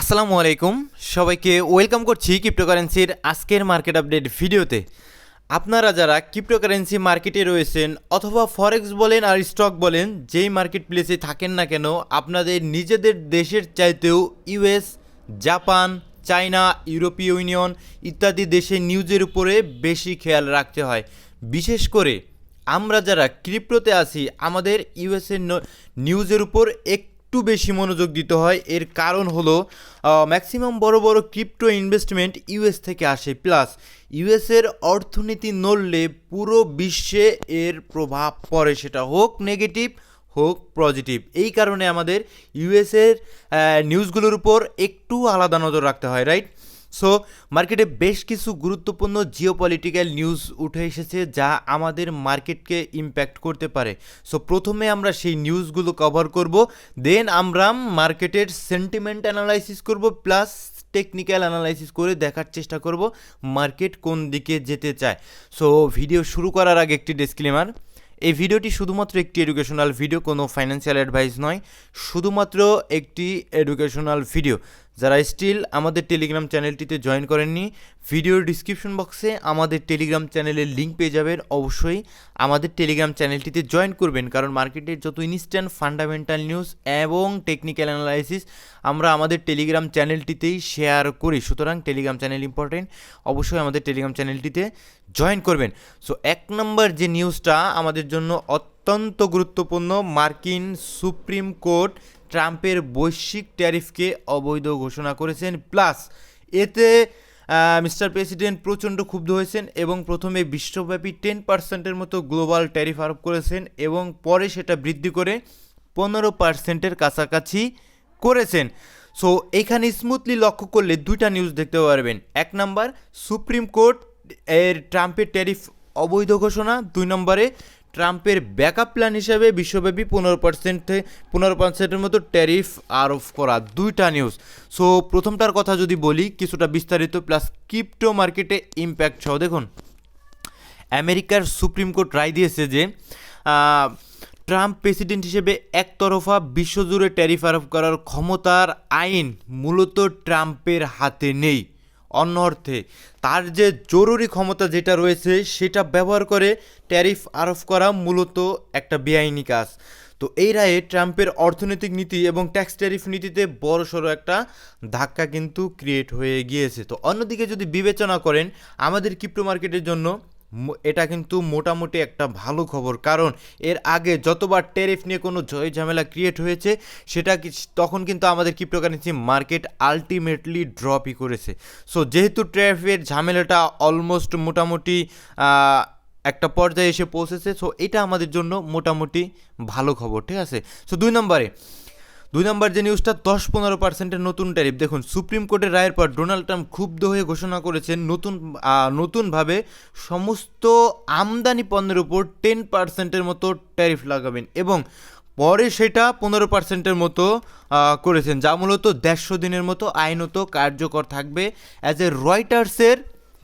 আসসালামু আলাইকুম, সবাইকে ওয়েলকাম করছি ক্রিপ্টোকারেন্সির আজকের মার্কেট আপডেট ভিডিওতে। আপনারা যারা ক্রিপ্টোকারেন্সি মার্কেটে রয়েছেন অথবা ফরেক্স বলেন আর স্টক বলেন, যেই মার্কেট প্লেসে থাকেন না কেন, আপনাদের নিজেদের দেশের চাইতেও ইউএস, জাপান, চায়না, ইউরোপীয় ইউনিয়ন ইত্যাদি দেশের নিউজের উপরে বেশি খেয়াল রাখতে হয়। বিশেষ করে আমরা যারা ক্রিপ্টোতে আছি, আমাদের ইউএসের নিউজের উপর একটু বেশি মনোযোগ দিতে হয়। এর কারণ হলো ম্যাক্সিমাম বড় বড় ক্রিপ্টো ইনভেস্টমেন্ট ইউএস থেকে আসে, প্লাস ইউএসের অর্থনীতি নড়লে পুরো বিশ্বে এর প্রভাব পড়ে, সেটা হোক নেগেটিভ হোক পজিটিভ। এই কারণে আমাদের ইউএসের নিউজগুলোর উপর একটু আলাদা নজর রাখতে হয়, রাইট? সো মার্কেটে বেশ কিছু গুরুত্বপূর্ণ জিওপলিটিক্যাল নিউজ উঠে এসেছে যা আমাদের মার্কেটকে ইম্প্যাক্ট করতে পারে। সো প্রথমে আমরা সেই নিউজগুলো কভার করব, দেন আমরা মার্কেটের সেন্টিমেন্ট অ্যানালাইসিস করব, প্লাস টেকনিক্যাল অ্যানালাইসিস করে দেখার চেষ্টা করব মার্কেট কোন দিকে যেতে চায়। সো ভিডিও শুরু করার আগে একটি ডিসক্লেমার, এই ভিডিওটি শুধুমাত্র একটি এডুকেশনাল ভিডিও, কোনো ফাইন্যান্সিয়াল অ্যাডভাইস নয়, শুধুমাত্র একটি এডুকেশনাল ভিডিও। যারা স্টিল আমাদের টেলিগ্রাম চ্যানেলটিতে জয়েন করেননি, ভিডিওর ডিসক্রিপশন বক্সে আমাদের টেলিগ্রাম চ্যানেলের লিঙ্ক পেয়ে যাবেন। অবশ্যই আমাদের টেলিগ্রাম চ্যানেলটিতে জয়েন করবেন, কারণ মার্কেটের যত ইনস্ট্যান্ট ফান্ডামেন্টাল নিউজ এবং টেকনিক্যাল অ্যানালাইসিস আমরা আমাদের টেলিগ্রাম চ্যানেলটিতেই শেয়ার করি। সুতরাং টেলিগ্রাম চ্যানেল ইম্পর্টেন্ট, অবশ্যই আমাদের টেলিগ্রাম চ্যানেলটিতে জয়েন করবেন। সো এক নম্বর যে নিউজটা আমাদের জন্য অত্যন্ত গুরুত্বপূর্ণ, মার্কিন সুপ্রিম কোর্ট ট্রাম্পের বৈশ্বিক ট্যারিফকে অবৈধ ঘোষণা করেছেন, প্লাস এতে মিস্টার প্রেসিডেন্ট প্রচণ্ড ক্ষুব্ধ হয়েছেন এবং প্রথমে বিশ্বব্যাপী 10% মতো গ্লোবাল ট্যারিফ আরোপ করেছেন এবং পরে সেটা বৃদ্ধি করে 15% কাছাকাছি করেছেন। সো এখানে স্মুথলি লক্ষ্য করলে দুইটা নিউজ দেখতে পারবেন। এক নাম্বার, সুপ্রিম কোর্ট এর ট্রাম্পের ট্যারিফ অবৈধ ঘোষণা। দুই নম্বরে, ট্রাম্পের ব্যাকআপ প্ল্যান হিসাবে বিশ্বব্যাপী 15%-এর মতো ট্যারিফ আরোপ করা। দুইটা নিউজ। সো প্রথমটার কথা যদি বলি কিছুটা বিস্তারিত, প্লাস ক্রিপ্টো মার্কেটে ইম্প্যাক্ট সহ। দেখুন, আমেরিকার সুপ্রিম কোর্ট রায় দিয়েছে যে ট্রাম্প প্রেসিডেন্ট হিসেবে একতরফা বিশ্বজুড়ে ট্যারিফ আরোপ করার ক্ষমতার আইন মূলত ট্রাম্পের হাতে নেই। অন্য অর্থে তার যে জরুরি ক্ষমতা যেটা রয়েছে সেটা ব্যবহার করে ট্যারিফ আরোপ করা মূলত একটা বেআইনি কাজ। তো এই রায়ে ট্রাম্পের অর্থনৈতিক নীতি এবং ট্যাক্স ট্যারিফ নীতিতে বড়সড় একটা ধাক্কা কিন্তু ক্রিয়েট হয়ে গিয়েছে। তো অন্যদিকে যদি বিবেচনা করেন আমাদের ক্রিপ্টো মার্কেটের জন্য এটা কিন্তু মোটামুটি একটা ভালো খবর, কারণ এর আগে যতবার ট্যারিফ নিয়ে কোনো ঝামেলা ক্রিয়েট হয়েছে সেটা তখন কিন্তু আমাদের ক্রিপ্টোকারেন্সি মার্কেট আলটিমেটলি ড্রপই করেছে। সো যেহেতু ট্যারিফের ঝামেলাটা অলমোস্ট মোটামুটি একটা পর্যায়ে এসে পৌঁছেছে, সো এটা আমাদের জন্য মোটামুটি ভালো খবর, ঠিক আছে। সো দুই নম্বর যে নিউজটা, 10-15%-এর নতুন ট্যারিফ। দেখুন, সুপ্রিম কোর্টের রায়ের পর ডোনাল্ড ট্রাম্প ক্ষুব্ধ হয়ে ঘোষণা করেছেন নতুনভাবে সমস্ত আমদানি পণ্যের উপর 10%-এর মতো ট্যারিফ লাগাবেন এবং পরে সেটা 15%-এর মতো করেছেন, যা মূলত 150 দিনের মতো আইনত কার্যকর থাকবে অ্যাজ এ রয়টার্সের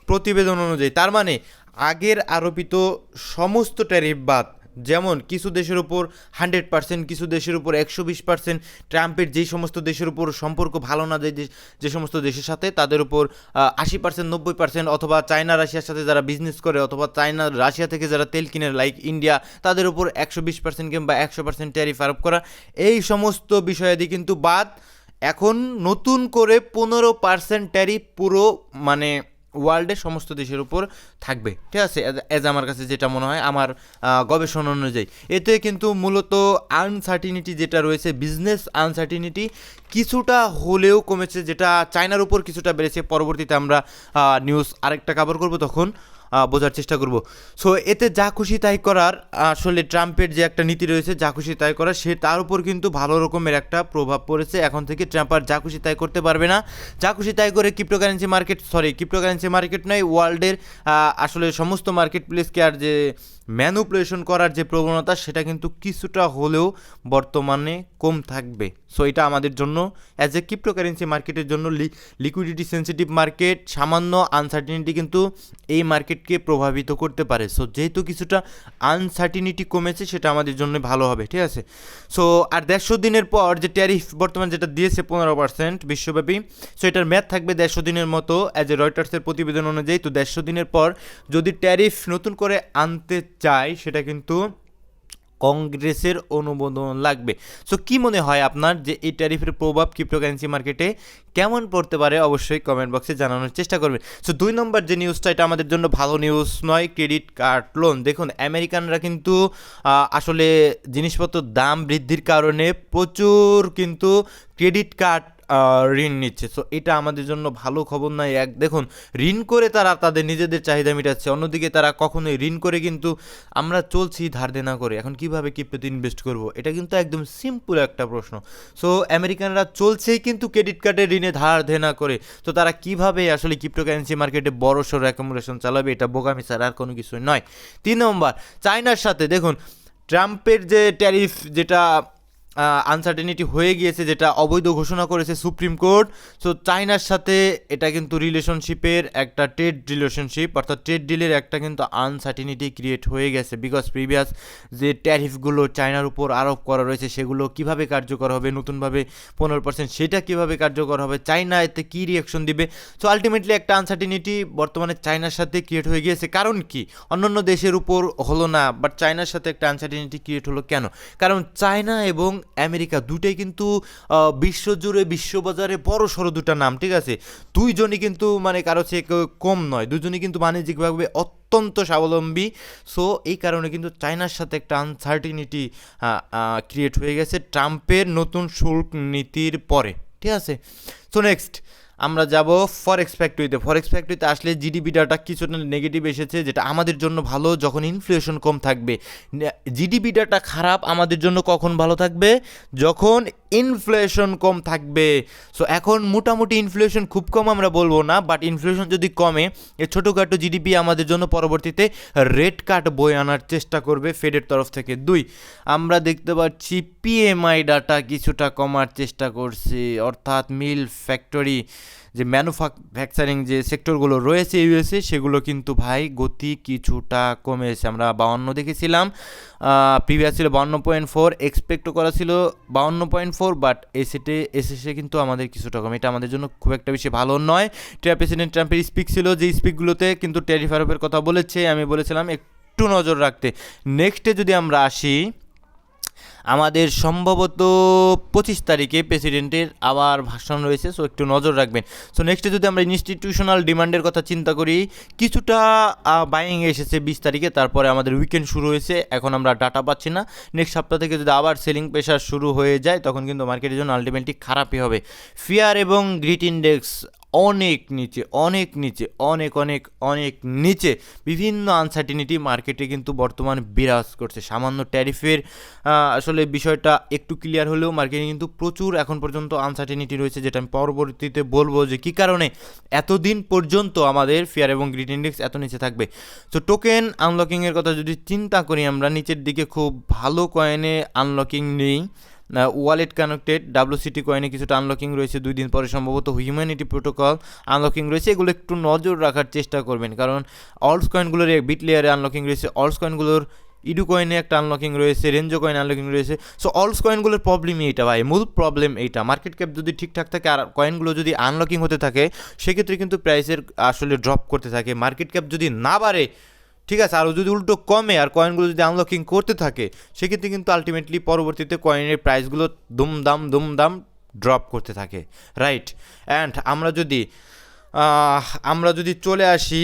প্রতিবেদন অনুযায়ী। তার মানে আগের আরোপিত সমস্ত ট্যারিফ বাদ, যেমন কিছু দেশের উপর 100%, কিছু দেশের উপর 120%, ট্রাম্পের যেই সমস্ত দেশের উপর সম্পর্ক ভালো না যে সমস্ত দেশের সাথে, তাদের উপর 80%, 90%, অথবা চায়না রাশিয়ার সাথে যারা বিজনেস করে অথবা চায়না রাশিয়া থেকে যারা তেল কিনে লাইক ইন্ডিয়া, তাদের উপর 120% কিংবা 100% ট্যারিফ আরোপ করা। এই সমস্ত বিষয়াদি কিন্তু বাদ, এখন নতুন করে 15% ট্যারিফ পুরো মানে ওয়ার্ল্ডের সমস্ত দেশের উপর থাকবে, ঠিক আছে, এজ আমার কাছে যেটা মনে হয় আমার গবেষণা অনুযায়ী। এতে কিন্তু মূলত আনসার্টিনিটি যেটা রয়েছে, বিজনেস আনসার্টিনিটি কিছুটা হলেও কমেছে, যেটা চায়নার উপর কিছুটা বেড়েছে। পরবর্তীতে আমরা নিউজ আরেকটা কভার করব, তখন বোঝার চেষ্টা করব। সো এতে যা খুশি তাই করার, আসলে ট্রাম্পের যে একটা নীতি রয়েছে যা খুশি তাই করার, সে তার উপর কিন্তু ভালো রকমের একটা প্রভাব পড়েছে। এখন থেকে ট্রাম্প আর যা খুশি তাই করতে পারবে না। যা খুশি তাই করে ক্রিপ্টোকারেন্সি মার্কেট নয়, ওয়ার্ল্ডের আসলে সমস্ত মার্কেট প্লেসকে আর যে ম্যানুপুলেশন করার যে প্রবণতা, সেটা কিন্তু কিছুটা হলেও বর্তমানে কম থাকবে। সো এটা আমাদের জন্য অ্যাজ এ ক্রিপ্টোকারেন্সি মার্কেটের জন্য লিকুইডিটি সেন্সিটিভ মার্কেট, সামান্য আনসার্টিনিটি কিন্তু এই মার্কেট মার্কেটকে প্রভাবিত করতে পারে। সো যেহেতু কিছুটা আনসার্টিনিটি কমেছে, সেটা আমাদের জন্য ভালো হবে, ঠিক আছে। সো আর 150 দিনের পর যে ট্যারিফ বর্তমান যেটা দিয়েছে 15% বিশ্বব্যাপী, সো এটার মেয়াদ থাকবে 150 দিনের মতো অ্যাজ এ রয়টার্সের প্রতিবেদন অনুযায়ী। তো 150 দিনের পর যদি ট্যারিফ নতুন করে আনতে চায়, সেটা কিন্তু কংগ্রেসের অনুমোদন লাগবে। সো কি মনে হয় আপনার যে এই ট্যারিফের প্রভাব ক্রিপ্টোকারেন্সি মার্কেটে কেমন পড়তে পারে, অবশ্যই কমেন্ট বক্সে জানানোর চেষ্টা করবেন। সো 2 নম্বর যে নিউজটা, এটা আমাদের জন্য ভালো নিউজ নয়, ক্রেডিট কার্ড লোন। দেখুন, আমেরিকানরা কিন্তু আসলে জিনিসপত্রের দাম বৃদ্ধির কারণে প্রচুর কিন্তু ক্রেডিট কার্ড ঋণ নিচ্ছে। সো এটা আমাদের জন্য ভালো খবর নয়। দেখুন, ঋণ করে তারা তাদের নিজেদের চাহিদা মেটাচ্ছে, অন্যদিকে তারা কখনোই ঋণ করে কিন্তু আমরা চলছি ধার দেনা করে, এখন কিভাবে ক্রিপ্টোতে ইনভেস্ট করব, এটা কিন্তু একদম সিম্পল একটা প্রশ্ন। সো আমেরিকানরা চলছেই কিন্তু ক্রেডিট কার্ডের ঋণে ধার দেনা করে। তো তারা কিভাবে আসলে ক্রিপ্টোকারেন্সি মার্কেটে বড় সড়ো অ্যাকোমোডেশন চালাবে, এটা বোকামি ছাড়া আর কোনো কিছুই নয়। 3 নম্বর, চায়নার সাথে দেখুন ট্রাম্পের যে ট্যারিফ, যেটা আনসার্টেনিটি হয়ে গিয়েছে, যেটা অবৈধ ঘোষণা করেছে সুপ্রিম কোর্ট। সো চায়নার সাথে এটা কিন্তু রিলেশনশিপের একটা ট্রেড রিলেশনশিপ, অর্থাৎ ট্রেড ডিলের একটা কিন্তু আনসার্টেনিটি ক্রিয়েট হয়ে গেছে। বিকজ প্রিভিয়াস যে ট্যারিফগুলো চায়নার উপর আরোপ করা রয়েছে, সেগুলো কিভাবে কার্যকর হবে, নতুনভাবে 15%, সেটা কিভাবে কার্যকর হবে, চায়না এতে কী রিয়াকশন দিবে। সো আলটিমেটলি একটা আনসার্টেনিটি বর্তমানে চায়নার সাথে ক্রিয়েট হয়ে গিয়েছে। কারণ কি, অন্যান্য দেশের উপর হলো না, বাট চায়নার সাথে একটা আনসার্টেনিটি ক্রিয়েট হলো কেন? কারণ চায়না এবং আমেরিকা দুটোই কিন্তু বিশ্বজুড়ে বিশ্ববাজারে বড় সড়ো দুটা নাম, ঠিক আছে। দুইজনই কিন্তু মানে কারো চেয়ে কম নয়, দুজনই কিন্তু বাণিজ্যিকভাবে অত্যন্ত স্বাবলম্বী। সো এই কারণে কিন্তু চায়নার সাথে একটা আনসার্টিনিটি ক্রিয়েট হয়ে গেছে ট্রাম্পের নতুন শুল্ক নীতির পরে, ঠিক আছে। সো নেক্সট আমরা যাব ফরেক্স ফ্যাক্টরিতে। ফরেক্স ফ্যাক্টরিতে আসলে জিডিপি ডাটা কিছুটা নেগেটিভ এসেছে, যেটা আমাদের জন্য ভালো যখন ইনফ্লেশন কম থাকবে। জিডিপি ডাটা খারাপ আমাদের জন্য কখন ভালো থাকবে? যখন ইনফ্লেশন কম থাকবে। সো এখন মোটামুটি ইনফ্লেশন খুব কম আমরা বলবো না, বাট ইনফ্লেশন যদি কমে, এই ছোটোখাটো জিডিপি আমাদের জন্য পরবর্তীতে রেড কার্ড বয়ে আনার চেষ্টা করবে ফেডের তরফ থেকে। 2, আমরা দেখতে পাচ্ছি পিএমআই ডাটা কিছুটা কমার চেষ্টা করছে, অর্থাৎ মিল ফ্যাক্টরি যে ম্যানুফ্যাকচারিং যে সেক্টরগুলো রয়েছে ইউএসএ, সেগুলো কিন্তু ভাই গতি কিছুটা কমেছে। আমরা 52 দেখেছিলাম, প্রিভিয়াস ছিল 52.4, এক্সপেক্টও করা ছিল 52.4, বাট এসেছে কিন্তু আমাদের কিছুটা কম। এটা আমাদের জন্য খুব একটা বেশি ভালো নয়। প্রেসিডেন্ট ট্রাম্পের স্পিক ছিল, যে স্পিকগুলোতে কিন্তু ট্যারিফ আরোপের কথা বলেছে, আমি বলেছিলাম একটু নজর রাখতে। নেক্সটে যদি আমরা আসি, আমাদের সম্ভবত 25 তারিখে প্রেসিডেন্টের আবার ভাষণ রয়েছে, সো একটু নজর রাখবেন। সো নেক্সটে যদি আমরা ইনস্টিটিউশনাল ডিমান্ডের কথা চিন্তা করি, কিছুটা বাইং এসেছে 20 তারিখে, তারপরে আমাদের উইকেন্ড শুরু হয়েছে, এখন আমরা ডাটা পাচ্ছি না। নেক্সট সপ্তাহ থেকে যদি আবার সেলিং প্রেশার শুরু হয়ে যায়, তখন কিন্তু মার্কেটের জন্য আলটিমেটলি খারাপই হবে। ফিয়ার এবং গ্রিড ইন্ডেক্স অনেক নিচে, অনেক নিচে। বিভিন্ন আনসার্টিনিটি মার্কেটে কিন্তু বর্তমান বিরাজ করছে। সামান্য ট্যারিফের আসলে বিষয়টা একটু ক্লিয়ার হলেও মার্কেটে কিন্তু প্রচুর এখন পর্যন্ত আনসার্টিনিটি রয়েছে, যেটা আমি পরবর্তীতে বলবো যে কী কারণে এতদিন পর্যন্ত আমাদের ফিয়ার এবং গ্রিড ইন্ডেক্স এত নিচে থাকবে। তো টোকেন আনলকিংয়ের কথা যদি চিন্তা করি, আমরা নিচের দিকে খুব ভালো কয়েনে আনলকিং নেই। ওয়ালেট কানেক্টেড WCT কয়েনে কিছুটা আনলকিং রয়েছে, 2 দিন পরে সম্ভবত হিউম্যানিটি প্রোটোকল আনলকিং রয়েছে। এগুলো একটু নজর রাখার চেষ্টা করবেন, কারণ অলস কয়েনগুলোর বিট লেয়ারে আনলকিং রয়েছে, অলস কয়েনগুলোর ইডু কয়েনে একটা আনলকিং রয়েছে, রেঞ্জো কয়েন আনলকিং রয়েছে। সো অলস কয়েনগুলোর প্রবলেমই এইটা ভাই, মূল প্রবলেম এইটা। মার্কেট ক্যাপ যদি ঠিকঠাক থাকে আর কয়েনগুলো যদি আনলকিং হতে থাকে, সেক্ষেত্রে কিন্তু প্রাইসের আসলে ড্রপ করতে থাকে। মার্কেট ক্যাপ যদি না বাড়ে, ঠিক আছে, আরও যদি উল্টো কমে আর কয়েনগুলো যদি আনলকিং করতে থাকে, সেক্ষেত্রে কিন্তু আলটিমেটলি পরবর্তীতে কয়েনের প্রাইসগুলো দুমদাম ড্রপ করতে থাকে, রাইট। অ্যান্ড আমরা যদি চলে আসি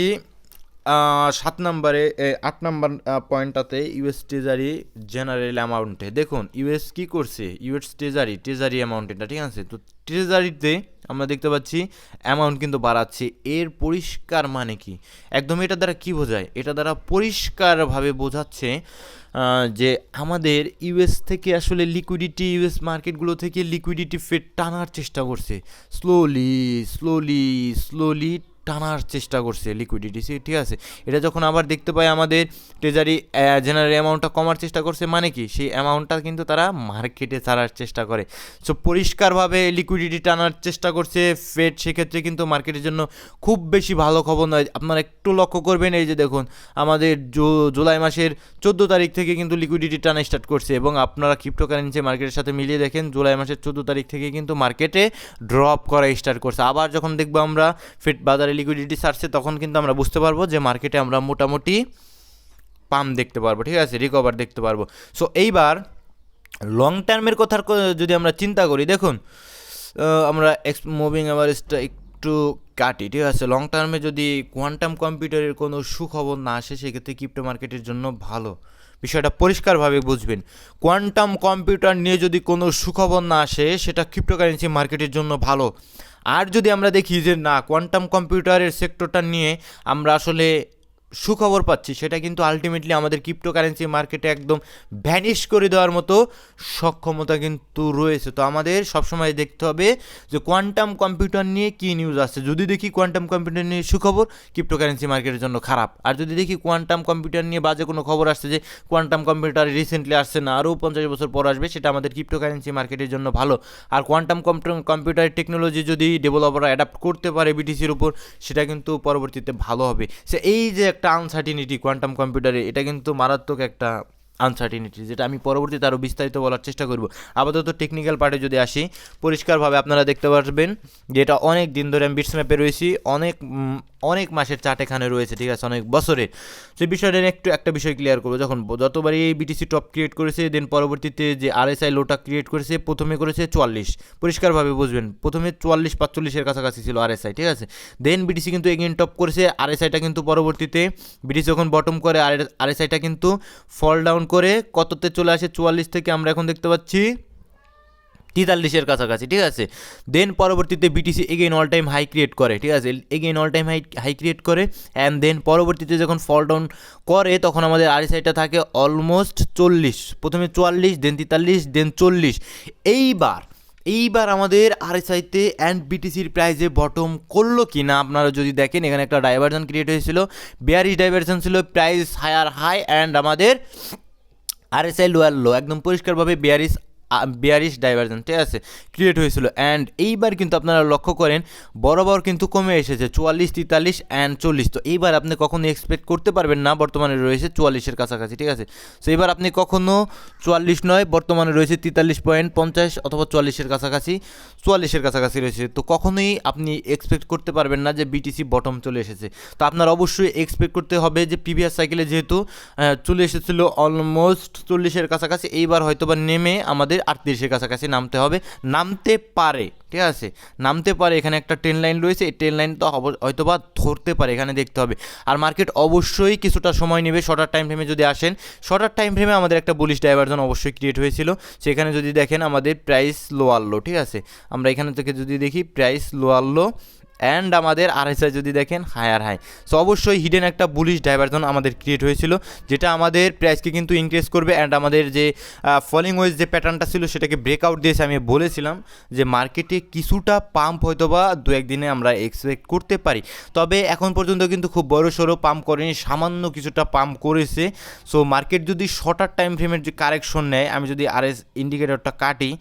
7 নম্বরে 8 নম্বর পয়েন্টটাতে, ইউএস ট্রেজারি জেনারেল অ্যামাউন্টে। দেখুন ইউএস কী করছে, ইউএস ট্রেজারি অ্যামাউন্ট এটা, ঠিক আছে। তো ট্রেজারিতে আমরা দেখতে পাচ্ছি অ্যামাউন্ট কিন্তু বাড়াচ্ছে। এর পরিষ্কার মানে কি, একদম এটা দ্বারা কি বোঝায়? এটা দ্বারা পরিষ্কারভাবে বোঝাচ্ছে যে আমাদের ইউএস থেকে আসলে লিকুইডিটি, ইউএস মার্কেটগুলো থেকে লিকুইডিটি ফেড টানার চেষ্টা করছে, স্লোলি টানার চেষ্টা করছে লিকুইডিটি, ঠিক আছে। এটা যখন আবার দেখতে পাই আমাদের ট্রেজারি জেনারেল অ্যামাউন্টটা কমার চেষ্টা করছে, মানে কি সেই অ্যামাউন্টটা কিন্তু তারা মার্কেটে ছাড়ার চেষ্টা করে। সো পরিষ্কারভাবে লিকুইডিটি টানার চেষ্টা করছে ফেড, সেক্ষেত্রে কিন্তু মার্কেটের জন্য খুব বেশি ভালো খবর নয়। আপনারা একটু লক্ষ্য করবেন, এই যে দেখুন আমাদের জুলাই মাসের 14 তারিখ থেকে কিন্তু লিকুইডিটি টানা স্টার্ট করছে, এবং আপনারা ক্রিপ্টোকারেন্সি মার্কেটের সাথে মিলিয়ে দেখেন জুলাই মাসের 14 তারিখ থেকে কিন্তু মার্কেটে ড্রপ করা স্টার্ট করছে। আবার যখন দেখবো আমরা ফেড বাজারে লিকুইডিটি ছাড়ছে, তখন কিন্তু আমরা বুঝতে পারবো যে মার্কেটে আমরা মোটামুটি পাম্প দেখতে পারবো, ঠিক আছে, রিকভার দেখতে পারবো। সো এইবার লং টার্মের কথার যদি আমরা চিন্তা করি, দেখুন আমরা মুভিং অ্যাভারেজটা একটু কাটি, ঠিক আছে। লং টার্মে যদি কোয়ান্টাম কম্পিউটারের কোনো সুখবর না আসে, সেক্ষেত্রে ক্রিপ্টো মার্কেটের জন্য ভালো। বিষয়টা পরিষ্কারভাবে বুঝবেন, কোয়ান্টাম কম্পিউটার নিয়ে যদি কোনো সুখবর না আসে, সেটা ক্রিপ্টোকারেন্সি মার্কেটের জন্য ভালো। আর যদি আমরা দেখি যে না, কোয়ান্টাম কম্পিউটারের সেক্টরটা নিয়ে আমরা আসলে সুখবর পাচ্ছি, সেটা কিন্তু আলটিমেটলি আমাদের ক্রিপ্টোকারেন্সি মার্কেটে একদম ভ্যানিশ করে দেওয়ার মতো সক্ষমতা কিন্তু রয়েছে। তো আমাদের সবসময় দেখতে হবে যে কোয়ান্টাম কম্পিউটার নিয়ে কী নিউজ আসছে। যদি দেখি কোয়ান্টাম কম্পিউটার নিয়ে সুখবর, ক্রিপ্টোকারেন্সি মার্কেটের জন্য খারাপ। আর যদি দেখি কোয়ান্টাম কম্পিউটার নিয়ে বাজে কোনো খবর আসছে, যে কোয়ান্টাম কম্পিউটার রিসেন্টলি আসছে না, আরও 50 বছর পর আসবে, সেটা আমাদের ক্রিপ্টোকারেন্সি মার্কেটের জন্য ভালো। আর কোয়ান্টাম কম্পিউটারের টেকনোলজি যদি ডেভেলপাররা অ্যাডাপ্ট করতে পারে বিটিসির উপর, সেটা কিন্তু পরবর্তীতে ভালো হবে। সে এই যে একটা আনসার্টিনিটি কোয়ান্টাম কম্পিউটারে, এটা কিন্তু মারাত্মক একটা আনসার্টিনিটি, যেটা আমি পরবর্তীতে আরও বিস্তারিত বলার চেষ্টা করব। আপাতত টেকনিক্যাল পার্টে যদি আসি, পরিষ্কারভাবে আপনারা দেখতে পারবেন যে এটা অনেক দিন ধরে আমি বিটস ম্যাপে রয়েছি, অনেক মাসের চার্ট এখানে রয়েছে, ঠিক আছে, অনেক বছরের। সেই বিষয়টা একটু একটা বিষয় ক্লিয়ার করবো। যতবারই এই বিটিসি টপ ক্রিয়েট করেছে, দেন পরবর্তীতে যে আরএসআই লোটা ক্রিয়েট করেছে, প্রথমে করেছে 44, পরিষ্কারভাবে বুঝবেন, প্রথমে 44-45-এর কাছাকাছি ছিল আরএসআই, ঠিক আছে। দেন বিটিসি কিন্তু এগেইন টপ করেছে, আরএসআইটা কিন্তু পরবর্তীতে বিটিসি যখন বটম করে, আরএসআইটা কিন্তু ফল ডাউন করে কততে চলে আসে, 44 থেকে আমরা এখন দেখতে পাচ্ছি 43-এর কাছাকাছি, ঠিক আছে। দেন পরবর্তীতে BTC again all time high create করে, ঠিক আছে, again all time high create করে, অ্যান্ড দেন পরবর্তীতে যখন ফল ডাউন করে, তখন আমাদের আরএসআইটা থাকে অলমোস্ট 40, প্রথমে 44, দেন 43, দেন 40। এইবার আমাদের আরএসআইতে অ্যান্ড বিটিসির প্রাইসে বটম করলো কি না, আপনারা যদি দেখেন এখানে একটা ডাইভারশন ক্রিয়েট হয়েছিল, বেয়ারিশ ডাইভারশন ছিল, প্রাইস হায়ার হাই অ্যান্ড আমাদের আরএসআই লোয়ার লো, একদম পরিষ্কারভাবে বিয়ারিশ ডাইভারজেন্স, ঠিক আছে, ক্রিয়েট হয়েছিল। অ্যান্ড এইবার কিন্তু আপনারা লক্ষ্য করেন বরাবর কিন্তু কমে এসেছে 44, 43 অ্যান্ড 40। তো এইবার আপনি কখনো এক্সপেক্ট করতে পারবেন না, বর্তমানে রয়েছে 44-এর কাছাকাছি, ঠিক আছে। তো এইবার আপনি কখনো 44 নয়, বর্তমানে রয়েছে 43.50 অথবা 44-এর কাছাকাছি, 44-এর কাছাকাছি রয়েছে। তো কখনোই আপনি এক্সপেক্ট করতে পারবেন না যে বিটিসি বটম চলে এসেছে। তো আপনার অবশ্যই এক্সপেক্ট করতে হবে যে প্রিভিয়াস সাইকেলে যেহেতু চলে এসেছিলো অলমোস্ট 40-এর কাছাকাছি, এইবার হয়তো বা নেমে আমাদের 38-এর কাছাকাছি নামতে পারে, ঠিক আছে, নামতে পারে। এখানে একটা ট্রেন লাইন রয়েছে, এই ট্রেন লাইন তো হয়তো বা ধরতে পারে, এখানে দেখতে হবে। আর মার্কেট অবশ্যই কিছুটা সময় নেবে। শর্টার টাইম ফ্রেমে যদি আসেন, শর্টার টাইম ফ্রেমে আমাদের একটা বুলিশ ডাইভারশন অবশ্যই ক্রিয়েট হয়েছিল, সেখানে যদি দেখেন আমাদের প্রাইস লোয়ার লো, ঠিক আছে, আমরা এখানে থেকে যদি দেখি প্রাইস লোয়ার লো অ্যান্ড আমাদের আরএসআই যদি দেখেন হায়ার হাই। সো অবশ্যই হিডেন একটা বুলিশ ডাইভারশন আমাদের ক্রিয়েট হয়েছিল, যেটা আমাদের প্রাইসকে কিন্তু ইনক্রিজ করবে। অ্যান্ড আমাদের যে ফলিং ওয়েজ যে প্যাটার্নটা ছিল, সেটাকে ব্রেকআউট দিয়েছে। আমি বলেছিলাম যে মার্কেটে কিছুটা পাম্প হয়তো বা 2-1 দিনে আমরা এক্সপেক্ট করতে পারি, তবে এখন পর্যন্ত কিন্তু খুব বড় সড়ো পাম্প করেনি, সামান্য কিছুটা পাম্প করেছে। সো মার্কেট যদি শর্টার টাইম ফ্রেমের যে কারেকশন নেয়, আমি যদি আরএস ইন্ডিকেটরটা কাটি,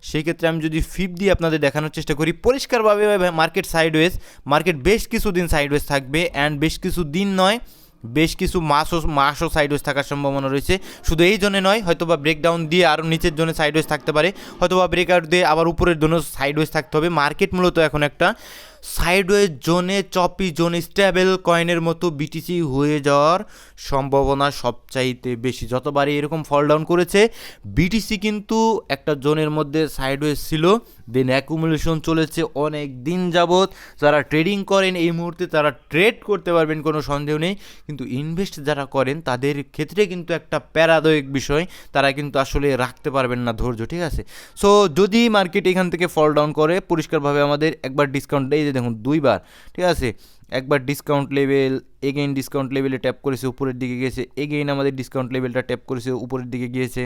সেই ক্ষেত্রে আমি যদি ফিপ দিয়ে আপনাদের দেখানোর চেষ্টা করি, পরিষ্কারভাবে মার্কেট সাইডওয়েজ, মার্কেট বেশ কিছুদিন সাইডওয়েজ থাকবে। অ্যান্ড বেশ কিছু দিন নয়, বেশ কিছু মাসও সাইডওয়েজ থাকার সম্ভাবনা রয়েছে। শুধু এই জন্য নয়, হয়তোবা ব্রেকডাউন দিয়ে আরও নিচের জন্য সাইডওয়েজ থাকতে পারে, হয়তোবা ব্রেকআউট দিয়ে আবার উপরের জন্য সাইডওয়েজ থাকতে হবে। মার্কেট মূলত এখন একটা সাইডওয়েজ জোনে, চপি জোনে, স্টেবল কয়েনের মতো বিটিসি হয়ে যাওয়ার সম্ভাবনা সবচাইতে বেশি। যতবারই এরকম ফল ডাউন করেছে, বিটিসি কিন্তু একটা জোনের মধ্যে সাইডওয়েজ ছিল, দেন অ্যাকুমুলেশন চলেছে অনেক দিন যাবৎ। যারা ট্রেডিং করেন এই মুহূর্তে তারা ট্রেড করতে পারবেন, কোনো সন্দেহ নেই, কিন্তু ইনভেস্ট যারা করেন তাদের ক্ষেত্রে কিন্তু একটা প্যারাদায়ক বিষয়, তারা কিন্তু আসলে রাখতে পারবেন না ধৈর্য, ঠিক আছে। সো যদি মার্কেট এখান থেকে ফল ডাউন করে, পরিষ্কারভাবে আমাদের একবার ডিসকাউন্ট, এই যে দেখুন 2বার, ঠিক আছে, একবার ডিসকাউন্ট লেভেল, এগেইন ডিসকাউন্ট লেভেলে ট্যাপ করেছে, উপরের দিকে গিয়েছে, এগেইন আমাদের ডিসকাউন্ট লেভেলটা ট্যাপ করেছে, উপরের দিকে গিয়েছে।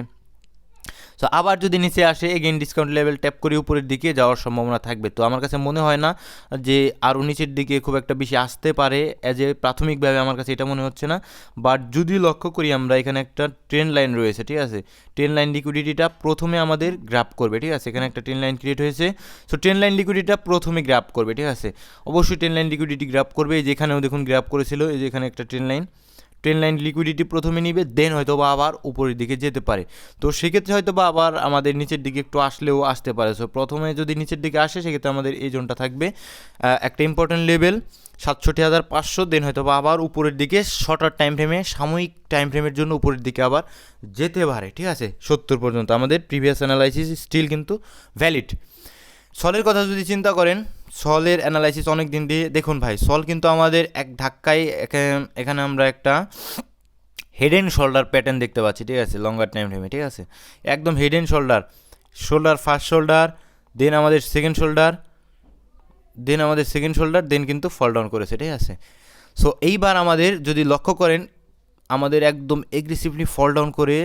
সো আবার যদি নিচে আসে এগেইন ডিসকাউন্ট লেভেল ট্যাপ করে উপরের দিকে যাওয়ার সম্ভাবনা থাকবে। তো আমার কাছে মনে হয় না যে আরও নিচের দিকে খুব একটা বেশি আসতে পারে, অ্যাজ এ প্রাথমিকভাবে আমার কাছে এটা মনে হচ্ছে না। বাট যদি লক্ষ্য করি আমরা এখানে একটা ট্রেন লাইন রয়েছে, ঠিক আছে, ট্রেন লাইন লিকুইডিটিটা প্রথমে আমাদের গ্র্যাব করবে, ঠিক আছে, এখানে একটা ট্রেন লাইন ক্রিয়েট হয়েছে। সো ট্রেন লাইন লিকুইডিটিটা প্রথমে গ্র্যাব করবে, ঠিক আছে, অবশ্যই ট্রেন লাইন লিকুইডিটি গ্র্যাব করবে। এই যেখানেও দেখুন গ্র্যাব করেছিল, এই যে এখানে একটা ট্রেন লাইন লিকুইডিটি প্রথমে নিবে, দেন হয়তো বা আবার উপরের দিকে যেতে পারে। তো সেক্ষেত্রে হয়তো বা আবার আমাদের নিচের দিকে একটু আসলেও আসতে পারে। সো প্রথমে যদি নিচের দিকে আসে সেক্ষেত্রে আমাদের এই জোনটা থাকবে একটা ইম্পর্টেন্ট লেভেল 67,500, দেন হয়তো বা আবার উপরের দিকে শর্টার টাইম ফ্রেমে, সাময়িক টাইম ফ্রেমের জন্য উপরের দিকে আবার যেতে পারে, ঠিক আছে, 70 পর্যন্ত। আমাদের প্রিভিয়াস অ্যানালাইসিস স্টিল কিন্তু ভ্যালিড। সলের কথা যদি চিন্তা করেন, সলের অ্যানালাইসিস অনেক দিন দিয়ে দেখুন ভাই, সল কিন্তু আমাদের এক ধাক্কায় এখানে আমরা একটা হেড অ্যান্ড শোল্ডার প্যাটার্ন দেখতে পাচ্ছি, ঠিক আছে, লঙ্গার টাইম ফ্রেমে, ঠিক আছে, একদম head and shoulder first shoulder, then আমাদের সেকেন্ড শোল্ডার, দেন কিন্তু ফল ডাউন করেছে, ঠিক আছে। সো এইবার আমাদের যদি লক্ষ্য করেন, আমাদের একদম এগ্রেসিভলি ফল ডাউন করে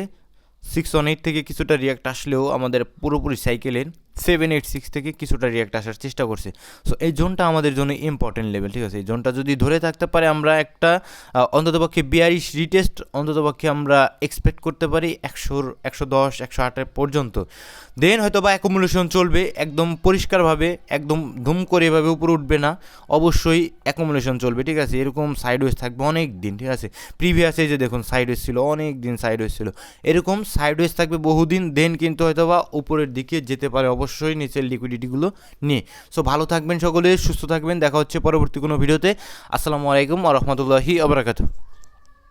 618 থেকে কিছুটা রিয়াক্ট আসলেও আমাদের পুরোপুরি সাইকেলের 786 থেকে কিছুটা রিয়াক্ট আসার চেষ্টা করছে। সো এই জোনটা আমাদের জন্য ইম্পর্টেন্ট লেভেল, ঠিক আছে, এই জোনটা যদি ধরে থাকতে পারে আমরা একটা অন্ততপক্ষে 42 রিটেস্ট অন্ততপক্ষে আমরা এক্সপেক্ট করতে পারি 100, 110, 108 পর্যন্ত। দেন হয়তো বা অ্যাকুমুলেশন চলবে একদম পরিষ্কারভাবে, একদম ধুম করে এভাবে উপরে উঠবে না, অবশ্যই অ্যাকুমুলেশন চলবে, ঠিক আছে, এরকম সাইডওয়েজ থাকবে অনেক দিন, ঠিক আছে। প্রিভিয়াসে যে দেখুন সাইডওয়েজ ছিল, অনেক দিন সাইডওয়েজ ছিল, এরকম সাইডওয়েজ থাকবে বহুদিন, দেন কিন্তু হয়তো বা উপরের দিকে যেতে পারে অবশ্যই নিচের লিকুইডিটিগুলো নিয়ে। সো ভালো থাকবেন সকলে, সুস্থ থাকবেন, দেখা হচ্ছে পরবর্তী কোনো ভিডিওতে। আসসালামু আলাইকুম ওয়া রাহমাতুল্লাহি ওয়া বারাকাতুহু।